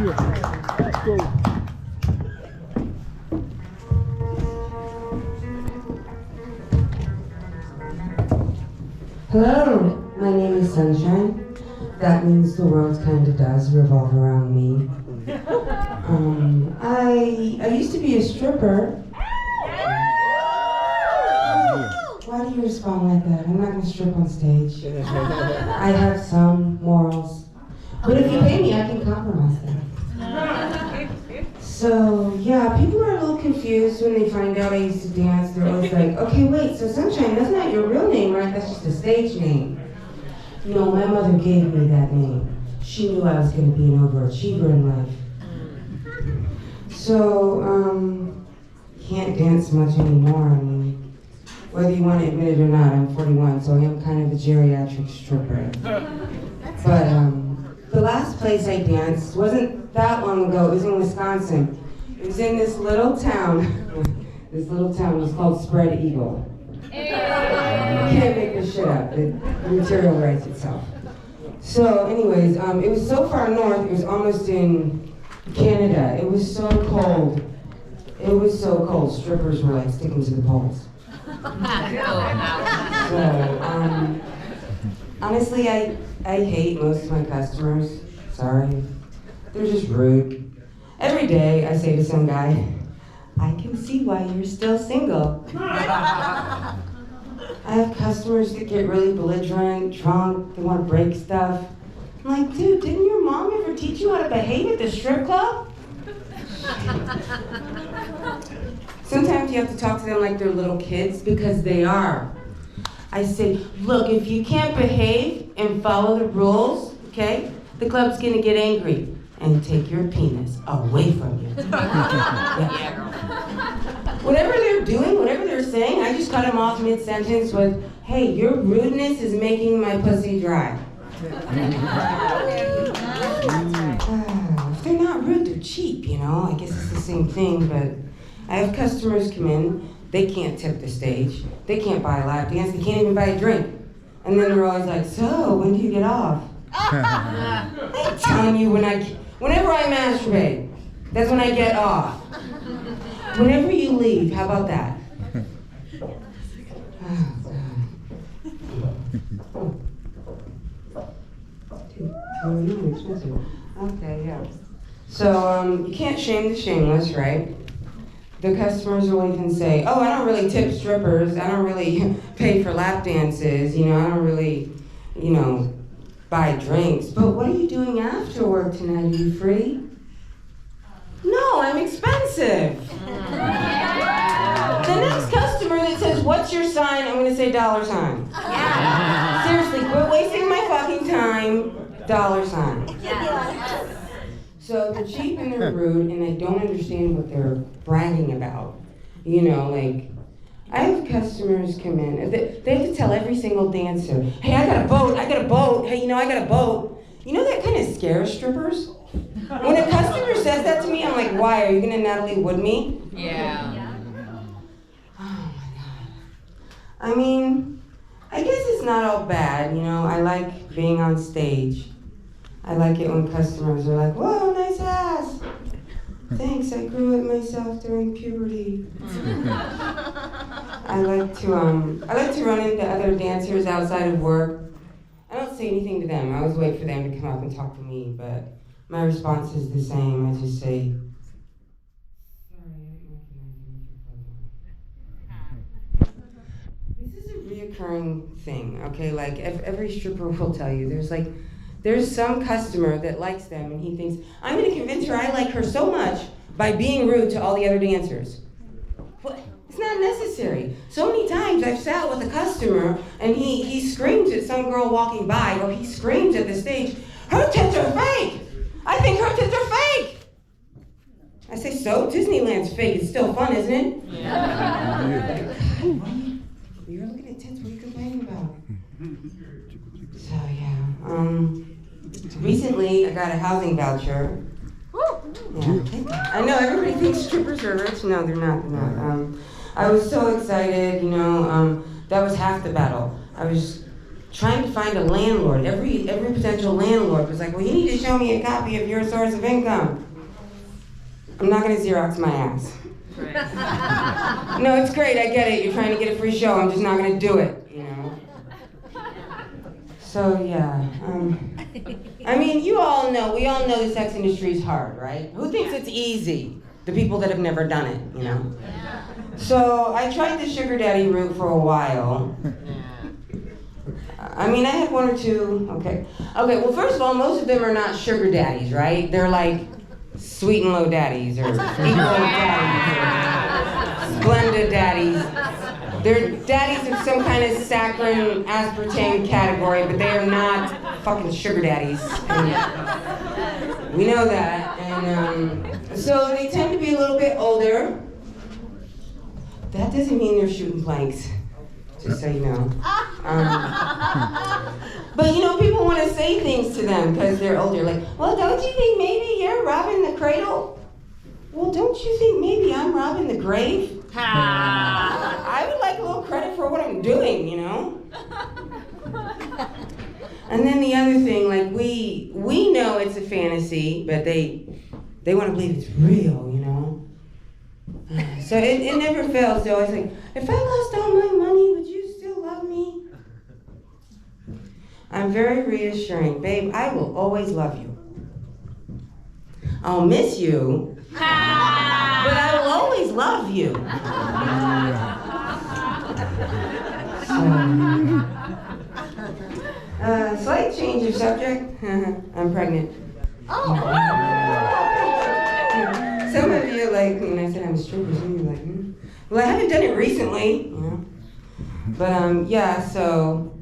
Let's go. Hello, my name is Sunshine. That means the world kind of does revolve around me. I used to be a stripper. Why do you respond like that? I'm not going to strip on stage. I have some morals. But if you pay me, I can compromise them. So, yeah, people are a little confused when they find out I used to dance. They're always like, okay, wait, so Sunshine, that's not your real name, right? That's just a stage name. No, my mother gave me that name. She knew I was going to be an overachiever in life. So, can't dance much anymore. I mean, whether you want to admit it or not, I'm 41, so I am kind of a geriatric stripper. But, the last place I danced wasn't that long ago. It was in Wisconsin. It was in this little town. This little town was called Spread Eagle. You can't make this shit up. The material writes itself. So anyways, it was so far north, it was almost in Canada. It was so cold. It was so cold. Strippers were like sticking to the poles. So, honestly, I hate most of my customers. Sorry. They're just rude. Every day I say to some guy, I can see why you're still single. I have customers that get really belligerent, drunk, they want to break stuff. I'm like, dude, didn't your mom ever teach you how to behave at the strip club? Sometimes you have to talk to them like they're little kids, because they are. I say, look, if you can't behave and follow the rules, okay, the club's gonna get angry and take your penis away from you. Yeah. Whatever they're doing, whatever they're saying, I just cut them off mid-sentence with, hey, your rudeness is making my pussy dry. If they're not rude, they're cheap, you know? I guess it's the same thing, but I have customers come in, they can't tip the stage, they can't buy a lap dance, they can't even buy a drink. And then they're always like, so, when do you get off? I'm telling you, whenever I masturbate, that's when I get off. Whenever you leave, how about that? Okay, yeah. So, you can't shame the shameless, right? The customers will even say, oh, I don't really tip strippers, I don't really pay for lap dances, you know, I don't really, you know, buy drinks. But what are you doing after work tonight? Are you free? No, I'm expensive. The next customer that says, what's your sign? I'm gonna say $sign. Yeah. Seriously, quit wasting my fucking time, $sign. Yeah. So they're cheap and they're rude and I don't understand what they're bragging about. You know, like, I have customers come in, and they have to tell every single dancer, hey, I got a boat, hey, you know, I got a boat. You know, that kind of scares strippers? When a customer says that to me, I'm like, why, are you gonna Natalie Wood me? Yeah. Oh my God. I mean, I guess it's not all bad, you know, I like being on stage. I like it when customers are like, whoa, nice ass. Thanks, I grew it myself during puberty. I like to run into other dancers outside of work. I don't say anything to them. I always wait for them to come up and talk to me, but my response is the same. I just say, sorry, I didn't recognize you. This is a reoccurring thing, okay? Like, every stripper will tell you, there's some customer that likes them and he thinks, I'm gonna convince her I like her so much by being rude to all the other dancers. What? It's not necessary. So many times I've sat with a customer and he screams at some girl walking by, or he screams at the stage, her tits are fake! I think her tits are fake! I say, so? Disneyland's fake, it's still fun, isn't it? Yeah. You're looking at tits, what are you complaining about? So yeah, recently I got a housing voucher. Yeah. I know everybody thinks strippers are rich. No, they're not. I was so excited, you know. That was half the battle. I was trying to find a landlord. Every potential landlord was like, well, you need to show me a copy of your source of income. I'm not gonna Xerox my ass. Right. No, it's great, I get it. You're trying to get a free show. I'm just not gonna do it, you know? So yeah, I mean, we all know the sex industry is hard, right? Who thinks it's easy? The people that have never done it, you know? So I tried the sugar daddy route for a while. I mean, I had one or two, okay, well, first of all, most of them are not sugar daddies, right? They're like sweet and low daddies, or equal daddies, or Splenda daddies. They're daddies of some kind of saccharin aspartame category, but they are not fucking sugar daddies. And we know that. And so they tend to be a little bit older. That doesn't mean they're shooting planks, just so you know. But you know, people want to say things to them because they're older, like, well, don't you think maybe you're robbing the cradle? Well, don't you think maybe I'm robbing the grave? I would like a little credit for what I'm doing, you know? And then the other thing, like, we know it's a fantasy, but they want to believe it's real, you know? So it never fails. They're always like, if I lost all my money, would you still love me? I'm very reassuring. Babe, I will always love you. I'll miss you, but I will always love you. Slight change of subject. I'm pregnant. Some of you, like, when I said I'm a stripper, some of you are like, Well, I haven't done it recently, you know. But, yeah, so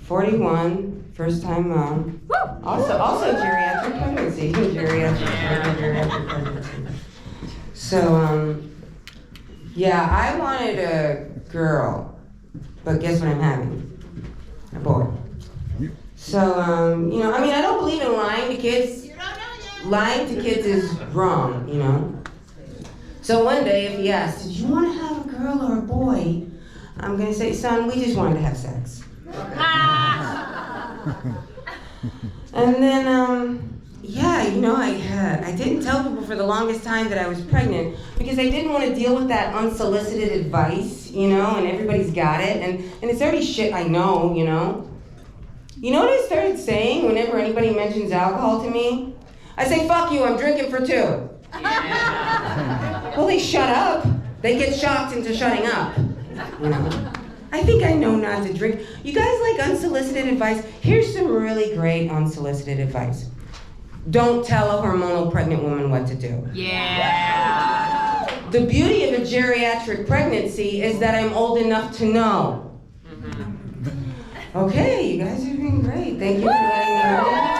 41, first time mom. Also geriatric pregnancy. Geriatric pregnancy. So, yeah, I wanted a girl, but guess what I'm having? A boy. So, you know, I mean, I don't believe in lying to kids. Lying to kids is wrong, you know. So one day, if he asks, did you want to have a girl or a boy? I'm going to say, son, we just wanted to have sex. And then, yeah, you know, I didn't tell people for the longest time that I was pregnant because I didn't want to deal with that unsolicited advice, you know, and everybody's got it. And it's already shit I know, you know. You know what I started saying whenever anybody mentions alcohol to me? I say, fuck you, I'm drinking for two. Well, they shut up. They get shocked into shutting up, you know. I think I know not to drink. You guys like unsolicited advice? Here's some really great unsolicited advice. Don't tell a hormonal pregnant woman what to do. Yeah. The beauty of a geriatric pregnancy is that I'm old enough to know. Okay, you guys are doing great. Thank you for letting me know.